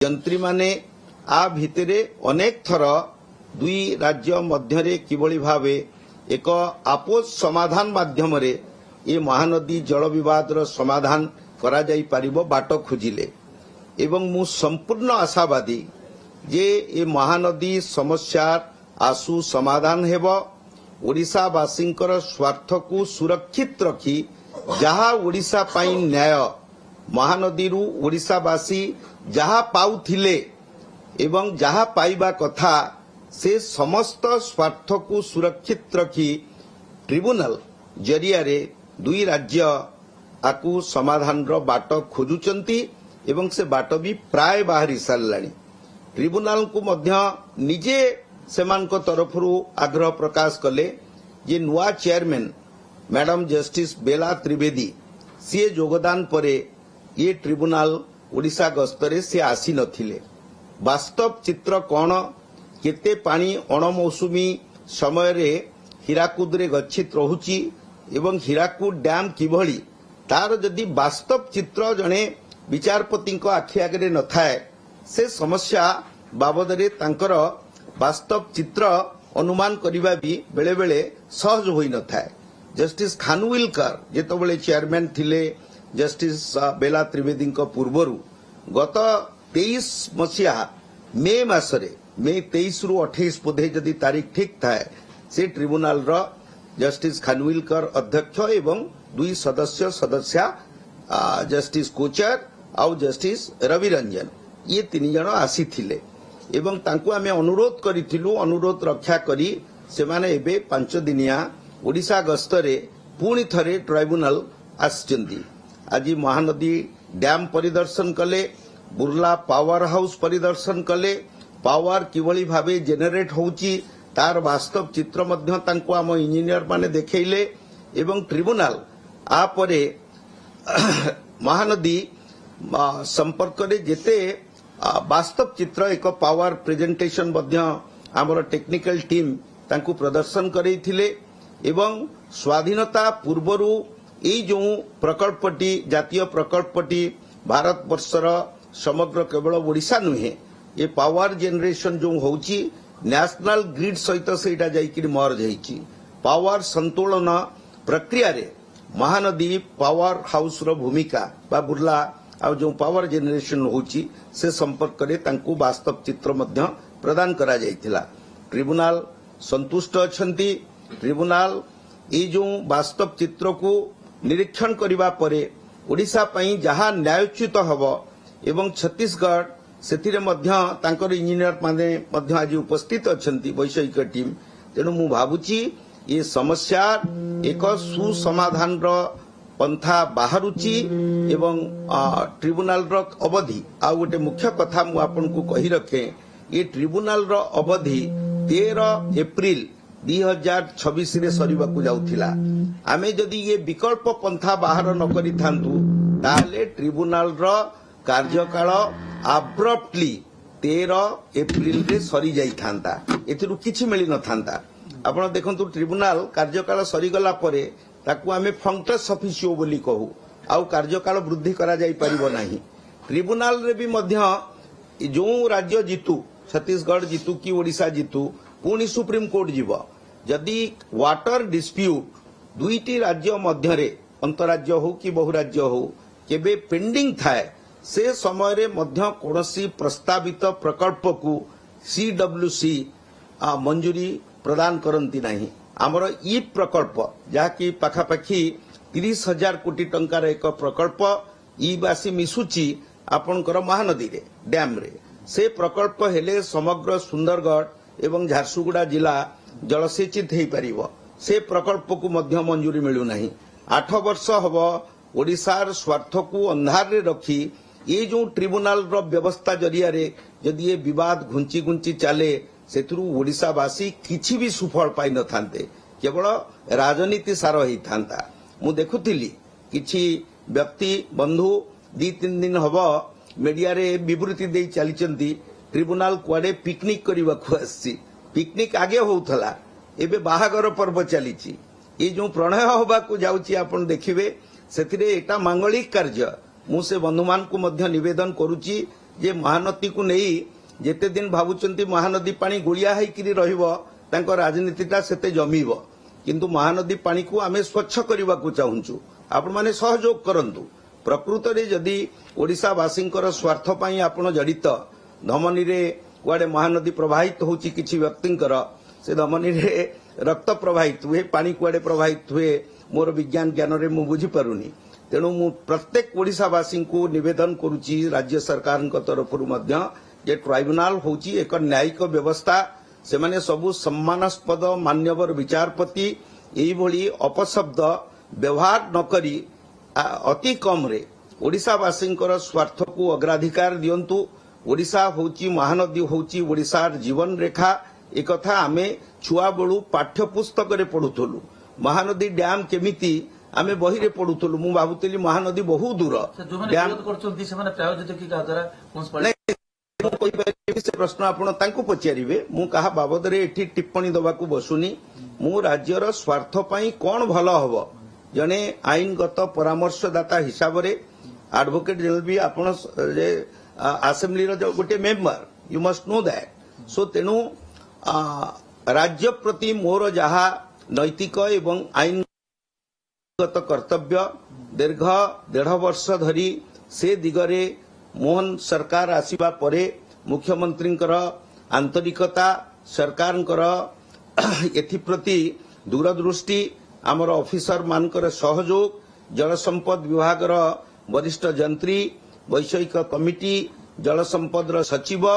यंत्री माने आ भितरे अनेक थर दुई राज्य मध्यरे किभली भावे एक आपोष समाधान माध्यम रे ये महानदी जल विवादर समाधान करा जाई पारिबो बाट खोजिले एवं मु संपूर्ण आशावादी जे ये महानदी समस्या आसु समाधान हेबो ओडिशावासींकर स्वार्थ को सुरक्षित रखी जहा ओडिशा पाई न्याय महानदी ओडिशावासी जहा पाउथिले एवं जहा पाइबा कथा से समस्त स्वार्थ को सुरक्षित रखी ट्रिब्यूनल जरिया रे दुई राज्य आकु समाधान रो बाट खोजुचंती एवं से बाट भी प्राय बाहरी सारलानी ट्रिब्यूनल को मध्य निजे सेमानक तरफरु आग्रह प्रकाश कले जे नुआ चेयरमैन मैडम जस्टिस बेला त्रिवेदी सी योगदान परे ये ट्रिब्यूनल ओडिशा गस्तरे से आसी नथिले वास्तव चित्र कौन केते पानी अणमौसुमी समय रे हीराकुद रे गच्छित रहुची एवं हीराकुद डैम किभली तार जदि वास्तव चित्र जणे विचारपति आखि आगे न थाए से समस्या बाबद रे तांकर वास्तव चित्र अनुमान करिबा भी बेले बेले सहज होई न थाए जस्टिस खानविलकर जेतबेले चेयरमैन थिले जस्टिस बेला त्रिवेदी पूर्वरु गत 23 मसीहा मे मासरे मे 23 रु 28 बोधे जदि तारीख ठीक थाए से ट्रिब्यूनल रो जस्टिस खानविलकर अध्यक्ष एवं दुई सदस्य जस्टिस कोचर आउ जस्टिस रवि रंजन ये तीन जन आसी थिले एवं तांको आमे अनुरोध करिथिलु अनुरोध रक्षा करी से माने एबे 5 दिनिया ओडिशा गस्तरे पुणी थरे ट्राइब्यूनल आछंती आज महानदी डैम परिदर्शन कले बुर्ला पावर हाउस परिदर्शन कले पावर किभली भावे जेनेरेट होउची तार वास्तव चित्र मध्य तांको आम इंजीनियर माने देखैले एवं ट्रिब्यूनल आ परे महानदी संपर्क रे जेते वास्तव चित्र एक पावर प्रेजेंटेशन मध्य आमर टेक्निकल टीम तांको प्रदर्शन करैथिले एवं स्वाधीनता पूर्वरु এই जो प्रकल्पटी जातीय प्रकल्पटी भारत वर्षर समग्र केवल ओडिशा नुहे ये पावर जेनरेशन जो होची नेशनल ग्रिड सहित सेटा जाइकि मर्ज होईची पावर संतुलन प्रक्रिया रे महानदी पावर हाउस रो भूमिका बा बुर्ला आ जो पावर जेनरेशन होची से संपर्क रे तांको वास्तव चित्र मध्य प्रदान करा जाइथिला ट्रिब्यूनल संतुष्ट अछंती ट्रिब्यूनल ए जो वास्तव चित्र को निरीक्षण करिबा परे ओडिशा पई जहां न्यायोचित हबो एवं छत्तीसगढ़ सेथिरे मध्य तांकर इंजीनियर माने मध्य आज उपस्थित अछंती वैषयिक टीम तेनु मु भाबुची ये समस्या एक सुसमाधान रो पंथा बाहरुची एवं ट्रिब्यूनल रो अवधि आ गोटे मुख्य कथा मु आपन को कहि रखे ये ट्रिब्यूनल रो अवधि 13 एप्रिल 2026 रे सरीबाकू जाउथिला आमे जदि ये विकल्प पंथा बाहर न करि थांतु ताले ट्रिब्यूनल रो कार्यकाल अब्रप्टली 13 एप्रिल रे सरी जाई थांता एथिरु किछि मिलि न थांता आपण देखंतु ट्रिब्यूनल कार्यकाल सरी गला परे ताकू आमे फंक्टस ऑफिसियो बोली कहू आउ कार्यकाल वृद्धि करा जाई परिबो नाही ट्रिब्यूनल रे भी मध्य जो राज्य जीतू छत्तीसगढ़ जीतू कि ओडिशा जीतू पुणी सुप्रीम कोर्ट जीव जदि वाटर डिस्प्यूट दुईटी राज्य मध्यरे अंतराज्य हो कि बहुराज्य हो केबे पेंडिंग थाए से समय रे मध्य कोनोसी प्रस्तावित प्रकल्प को सीडब्ल्यूसी मंजूरी प्रदान करंती नाही आमर ई प्रकल्प जहाँकि पाखापाखि 30,000 कोटी टंकार एक प्रकल्प ई बासी मिसुची आपणकर महानदी रे डैम रे से प्रकल्प हेले समग्र सुंदरगढ़ एवं झारसुगुड़ा जिला जलसेचित हो पार से प्रकल्प को मध्य मंजूरी मिलू नहीं 8 वर्ष हब ओडिशार स्वार्थ को अंधार रे रखी ये जो ट्रिब्यूनल रो व्यवस्था जरिया रे यदि ये विवाद घुंची घुंची चले सेथुरु ओडिशावासी किछि भी सुफल पाई न थांते केवल राजनीति सार ही थांता मु देखुथिली किछि व्यक्ति बंधु 2-3 दिन हब मीडिया रे विवृत्ति दे चलीचंती ट्रिब्यूनल कुआडे पिकनिक करबा को आसी पिकनिक आगे होउथला एबे बाहागर पर्व चलीची ये जो प्रणय होबा को जाउची आपण देखिबे सेथिरे एटा मांगलिक कार्य मु से बंधुमान को मध्य निवेदन करूची जे महानदी को नहीं जेते दिन भावुचंती महानदी पानी गुड़िया होइकिरी रहिबो तांको राजनीतिटा सेते जमीबो किंतु महानदी पानी को आमे स्वच्छ करने को चाहूँ आपण माने सहयोग करंतु प्रकृत रे जदि ओडिशावासींकर स्वार्थ पई आपण जड़ित धमनी रे कुआडे महानदी प्रवाहित होची किछि व्यक्तिंकर से धमनी रे रक्त प्रवाहित हुए पानी कुआडे प्रवाहित हुए मोर विज्ञान ज्ञान रे मु बुझी पारुनी तेणु मु प्रत्येक ओडिशावासी को निवेदन करुची राज्य सरकार तरफ जे ट्राइब्यूनाल होची एक न्यायिक व्यवस्था से माने सबु सम्मानास्पद मान्यवर विचारपति एई भली अपशब्द व्यवहार न करी अति कम रे ओडिशावासींकर स्वार्थ को अग्राधिकार दियंतु ओडिशा होची महानदी होची ओडिशार जीवन रेखा एक कथा आमे छुआ बेलू पाठ्यपुस्तक रे पढ़ुथलु महानदी डैम केमिति आमे बही रे पढ़ुथलु मु भाबुतली महानदी बहु दूर डैम करछंती से माने प्रायोजित की का द्वारा से प्रश्न आपण तांको पचारिबे मु कहा बाबद रे एठी टिप्पणी दबाकू बसुनी मु राज्यर स्वार्थ पई कोन भलो हबो जने आईनगत परामर्शदाता हिसाब रे एडवोकेट जनरल भी आपण जे असेंबली रो गोटे member you must know that so तेनु राज्य प्रति मोर जहा नैतिक एवं आईनगत कर्तव्य दीर्घ 1.5 वर्ष धरी से दिगरे मोहन सरकार आसीबा परे मुख्यमंत्रींकर आंतरिकता सरकारंकर एथिप्रति दूरदृष्टि आमर ऑफिसर मानकर सहयोग जल संपद विभागर वरिष्ठ जंत्री वैषयिक कमिटी जल संपद सचिव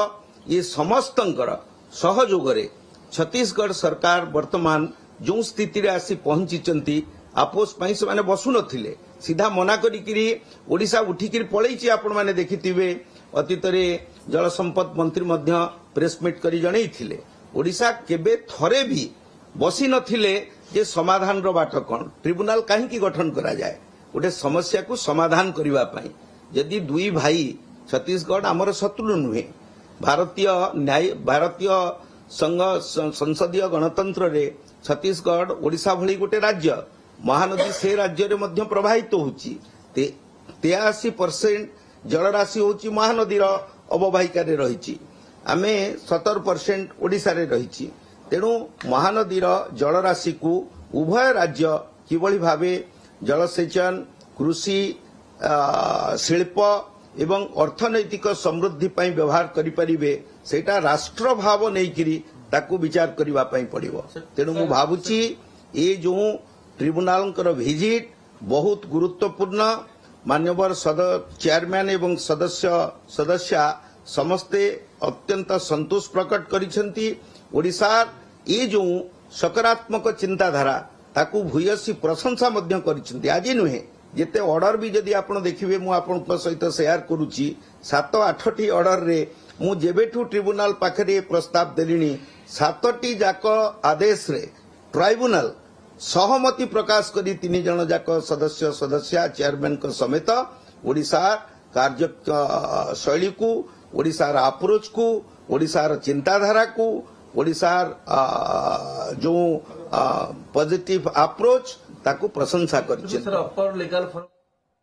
ये समस्तंकर सहयोग रे छत्तीसगढ़ सरकार वर्तमान जो स्थिति रे आसी पहुंची आपोस पई से माने बसु नथिले सीधा मना करी ओडिशा उठिकी पलैची आपण माने देखिथिबे अतीत रे जल संपद मंत्री मध्य प्रेस मीट करी जणैथिले ओडिशा केबे थरे भी बसी नथिले जे समाधान रो बाट कोन ट्रिब्यूनल काहे की गठन करा जाए गोटे समस्या को समाधान करिवा पई यदि दुई भाई छत्तीसगढ़ आमर शत्रु नुहे भारतीय संघ संसदीय गणतंत्र रे छत्तीसगढ़ ओडिशा भली गोटे राज्य महानदी से राज्य रे मध्य प्रवाहित होची 83% जलराशि होची महानदी रो अववाहिका रे रहिची आमे 70% ओडिशा रे रहिची तेणु महानदी रो जलराशि को उभय राज्य किभली भावे जलसेचन कृषि शिल्प एवं अर्थनैतिक समृद्धि पई व्यवहार करि परिबे सेटा राष्ट्र भाव नेकिरी ताकू विचार करिवा पई पड़िबो तेणु मु भाबुची ए जो ट्रिब्यूनल विजिट बहुत गुरुत्वपूर्ण मान्यवर चेयरमैन एवं सदस्य समस्ते अत्यंत संतोष प्रकट करिसेंती ओडिशार ये जो सकारात्मक चिंताधारा ताकू भूयसी प्रशंसा मध्य करिसेंती आज नुहे जेते ऑर्डर भी जदि आपण देखिबे मु आपण सहित शेयर करूची 7-8टी ऑर्डर रे मु जेबेठू ट्रिब्यूनल पाखरे प्रस्ताव देलिनी 7टी जाक आदेश रे ट्राइब्यूनल सहमति प्रकाश करी 3 जन जाक सदस्य चेयरमैन को समेत ओडिशा कार्य शैली को ओडिशार अप्रोच को ओडिशार चिंताधारा को ओडिशार जो पॉजिटिव अप्रोच ताकू प्रशंसा करिছে।